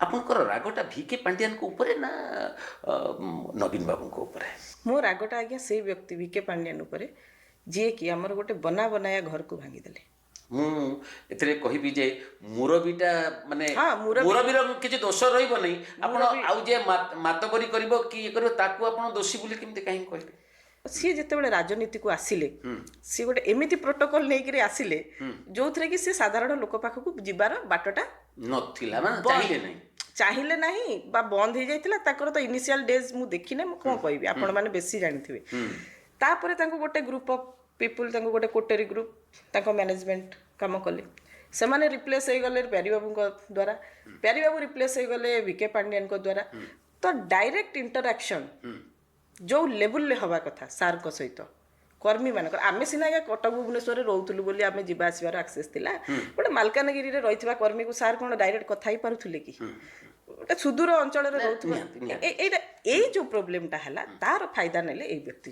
ଆପଣଙ୍କର ରାଗଟା ଭିକେ ପାଣ୍ଡିଆନଙ୍କ ଉପରେ ନା ନବୀନ ବାବୁଙ୍କ ଉପରେ? ମୋ ରାଗଟା ଆଜ୍ଞା ସେଇ ବ୍ୟକ୍ତି ଭିକେ ପାଣ୍ଡିଆନ ଉପରେ ଯିଏକି ଆମର ଗୋଟେ ବନା ବନାୟା ଘରକୁ ଭାଙ୍ଗିଦେଲେ। ମୁଁ ଏଥିରେ କହିବି ଯେ ମୁରବୀଟା ମାନେ ହଁ, ମୁରବୀର କିଛି ଦୋଷ ରହିବ ନାହିଁ, ଆପଣ ମୁରବୀ ଆଉ ଯିଏ ମାତବରୀ କରିବ କି ଇଏ କରିବ ତାକୁ ଆପଣ ଦୋଷୀ ବୋଲି କେମିତି କାହିଁକି କହିଲେ? ସିଏ ଯେତେବେଳେ ରାଜନୀତିକୁ ଆସିଲେ ସିଏ ଗୋଟେ ଏମିତି ପ୍ରୋଟୋକଲ ନେଇକରି ଆସିଲେ ଯୋଉଥିରେ କି ସେ ସାଧାରଣ ଲୋକ ପାଖକୁ ଯିବାର ବାଟଟା ନଥିଲା ମାନେ ଚାହିଁଲେ ନାହିଁ। ଚାହିଁଲେ ନାହିଁ ବା ବନ୍ଦ ହେଇଯାଇଥିଲା। ତାଙ୍କର ତ ଇନିସିଆଲ ଡେଜ୍ ମୁଁ ଦେଖିନେ, ମୁଁ କ'ଣ କହିବି, ଆପଣମାନେ ବେଶୀ ଜାଣିଥିବେ। ତାପରେ ତାଙ୍କୁ ଗୋଟେ ଗ୍ରୁପ ଅଫ୍ ପିପୁଲ୍, ତାଙ୍କୁ ଗୋଟେ କୋଟେରୀ ଗ୍ରୁପ ତାଙ୍କ ମ୍ୟାନେଜମେଣ୍ଟ କାମ କଲେ। ସେମାନେ ରିପ୍ଲେସ୍ ହେଇଗଲେ ପ୍ୟାରୀବାବୁଙ୍କ ଦ୍ୱାରା, ପ୍ୟାରୀବାବୁ ରିପ୍ଲେସ୍ ହେଇଗଲେ ଭିକେ ପାଣ୍ଡିଆନଙ୍କ ଦ୍ୱାରା। ତ ଡାଇରେକ୍ଟ ଇଣ୍ଟରାକ୍ସନ୍ ଯେଉଁ ଲେବୁଲରେ ହେବା କଥା ସାର୍ଙ୍କ ସହିତ କର୍ମୀମାନଙ୍କର, ଆମେ ସିନା ଆଜ୍ଞା କଟକ ଭୁବନେଶ୍ୱରରେ ରହୁଥିଲୁ ବୋଲି ଆମେ ଯିବା ଆସିବାର ଆକ୍ସେସ୍ ଥିଲା। ଗୋଟେ ମାଲକାନଗିରିରେ ରହିଥିବା କର୍ମୀକୁ ସାର୍ କ'ଣ ଡାଇରେକ୍ଟ କଥା ହେଇପାରୁଥିଲେ କି? ଗୋଟେ ସୁଦୂର ଅଞ୍ଚଳରେ ରହୁଥିବା, ନିହାତି, ନିହାତି। ଏଇଟା ଏଇ ଯେଉଁ ପ୍ରୋବ୍ଲେମଟା ହେଲା ତାର ଫାଇଦା ନେଲେ ଏଇ ବ୍ୟକ୍ତି।